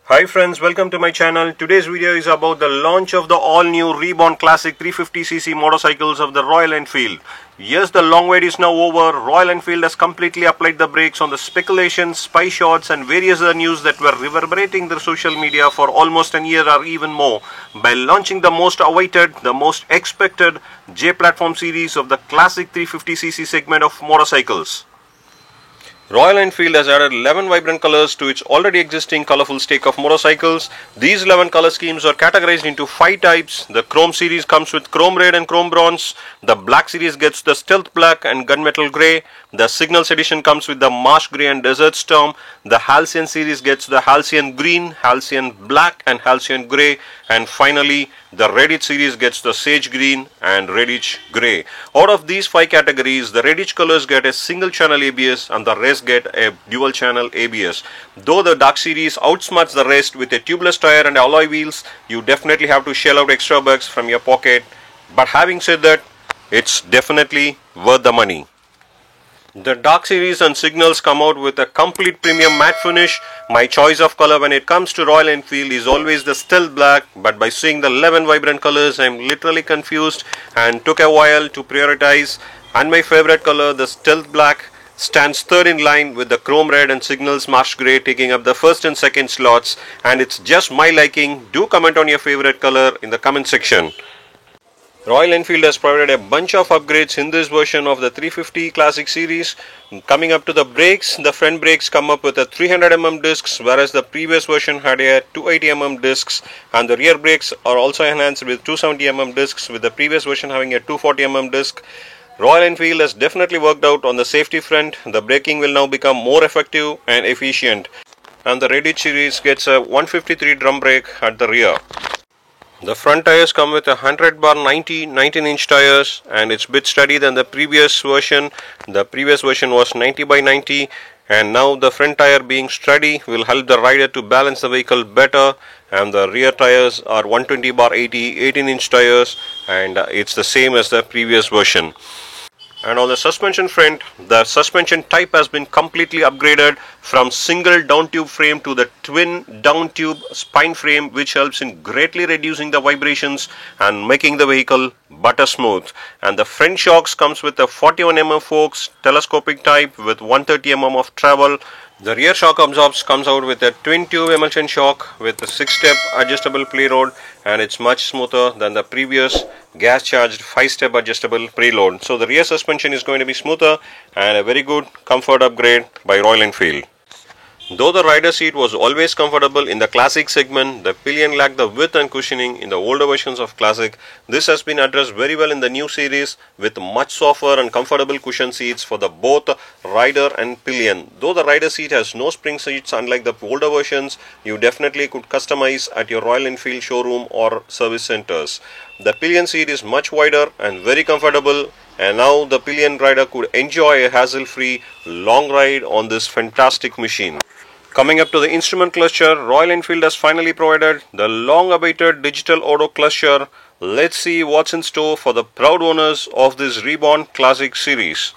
Hi friends, welcome to my channel. Today's video is about the launch of the all-new Reborn Classic 350cc motorcycles of the Royal Enfield. Yes, the long wait is now over. Royal Enfield has completely applied the brakes on the speculations, spy shots and various other news that were reverberating their social media for almost a year or even more by launching the most awaited, the most expected J-Platform series of the Classic 350cc segment of motorcycles. Royal Enfield has added 11 vibrant colors to its already existing colorful stake of motorcycles. These 11 color schemes are categorized into 5 types. The Chrome series comes with Chrome Red and Chrome Bronze. The Black series gets the Stealth Black and Gunmetal Grey. The Signals edition comes with the Marsh Grey and Desert Storm. The Halcyon series gets the Halcyon Green, Halcyon Black and Halcyon Grey. And finally, the Redditch series gets the Sage Green and Redditch Grey. Out of these 5 categories, the Redditch colors get a single channel ABS and the rest get a dual channel ABS. Though the Dark series outsmarts the rest with a tubeless tire and alloy wheels, you definitely have to shell out extra bucks from your pocket. But having said that, it's definitely worth the money. The Dark series and Signals come out with a complete premium matte finish. My choice of color when it comes to Royal Enfield is always the Stealth Black, but by seeing the 11 vibrant colors I am literally confused and took a while to prioritize, and my favorite color, the Stealth Black, stands third in line with the Chrome Red and Signals Marsh Grey taking up the first and second slots, and it's just my liking. Do comment on your favorite color in the comment section. Royal Enfield has provided a bunch of upgrades in this version of the 350 Classic series. Coming up to the brakes, the front brakes come up with a 300mm discs, whereas the previous version had a 280mm discs, and the rear brakes are also enhanced with 270mm discs, with the previous version having a 240mm disc. Royal Enfield has definitely worked out on the safety front. The braking will now become more effective and efficient, and the Redditch series gets a 153 drum brake at the rear. The front tires come with a 100/90 19-inch tires, and it's a bit sturdy than the previous version. The previous version was 90/90, and now the front tire being sturdy will help the rider to balance the vehicle better. And the rear tires are 120/80 18-inch tires, and it's the same as the previous version. And on the suspension front, the suspension type has been completely upgraded from single down tube frame to the twin down tube spine frame, which helps in greatly reducing the vibrations and making the vehicle butter smooth. And the front shocks comes with a 41mm forks telescopic type with 130mm of travel. The rear shock absorbs comes out with a twin tube emulsion shock with a 6-step adjustable preload, and it's much smoother than the previous gas charged 5-step adjustable preload. So the rear suspension is going to be smoother and a very good comfort upgrade by Royal Enfield. Though the rider seat was always comfortable in the Classic segment, the pillion lacked the width and cushioning in the older versions of Classic. This has been addressed very well in the new series with much softer and comfortable cushion seats for the both rider and pillion. Though the rider seat has no spring seats unlike the older versions, you definitely could customize at your Royal Enfield showroom or service centers. The pillion seat is much wider and very comfortable, and now the pillion rider could enjoy a hassle-free long ride on this fantastic machine. Coming up to the instrument cluster, Royal Enfield has finally provided the long-awaited digital auto cluster. Let's see what's in store for the proud owners of this Reborn Classic series.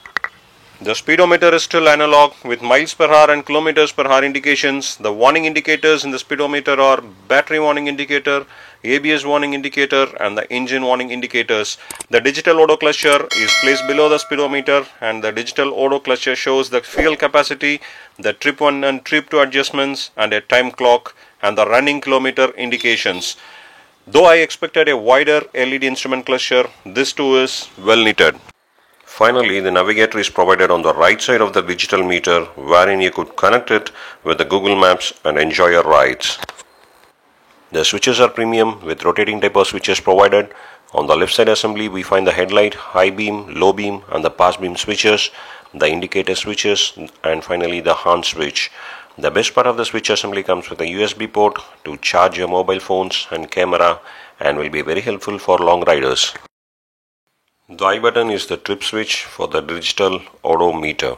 The speedometer is still analog with miles per hour and kilometers per hour indications. The warning indicators in the speedometer are battery warning indicator, ABS warning indicator and the engine warning indicators. The digital auto cluster is placed below the speedometer, and the digital auto cluster shows the fuel capacity, the trip 1 and trip 2 adjustments and a time clock and the running kilometer indications. Though I expected a wider LED instrument cluster, this too is well knitted. Finally, the navigator is provided on the right side of the digital meter, wherein you could connect it with the Google Maps and enjoy your rides. The switches are premium with rotating taper switches provided. On the left side assembly, we find the headlight, high beam, low beam and the pass beam switches, the indicator switches and finally the horn switch. The best part of the switch assembly comes with a USB port to charge your mobile phones and camera, and will be very helpful for long riders. The I button is the trip switch for the digital odometer.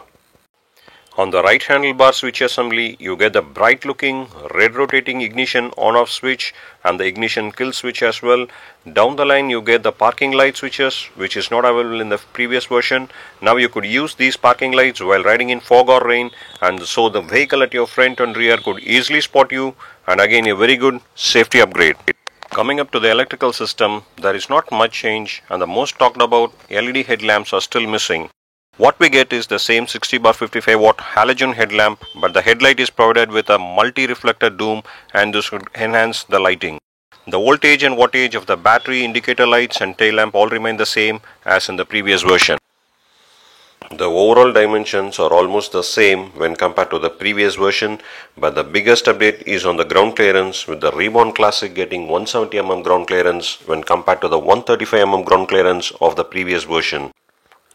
On the right handlebar switch assembly, you get the bright looking red rotating ignition on off switch and the ignition kill switch as well. Down the line you get the parking light switches, which is not available in the previous version. Now you could use these parking lights while riding in fog or rain, and so the vehicle at your front and rear could easily spot you, and again a very good safety upgrade. Coming up to the electrical system, there is not much change, and the most talked about LED headlamps are still missing. What we get is the same 60/55 watt halogen headlamp, but the headlight is provided with a multi-reflector dome, and this would enhance the lighting. The voltage and wattage of the battery, indicator lights and tail lamp all remain the same as in the previous version. The overall dimensions are almost the same when compared to the previous version, but the biggest update is on the ground clearance, with the Reborn Classic getting 170 mm ground clearance when compared to the 135 mm ground clearance of the previous version.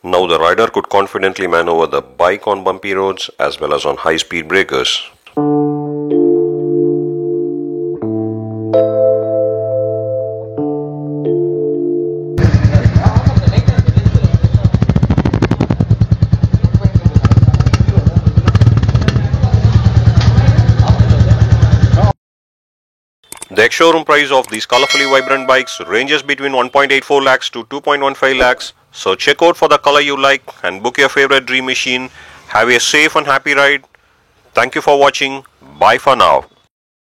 Now the rider could confidently maneuver the bike on bumpy roads as well as on high-speed breakers. The ex-showroom price of these colorfully vibrant bikes ranges between 1.84 lakhs to 2.15 lakhs. So check out for the color you like and book your favorite dream machine. Have a safe and happy ride. Thank you for watching. Bye for now.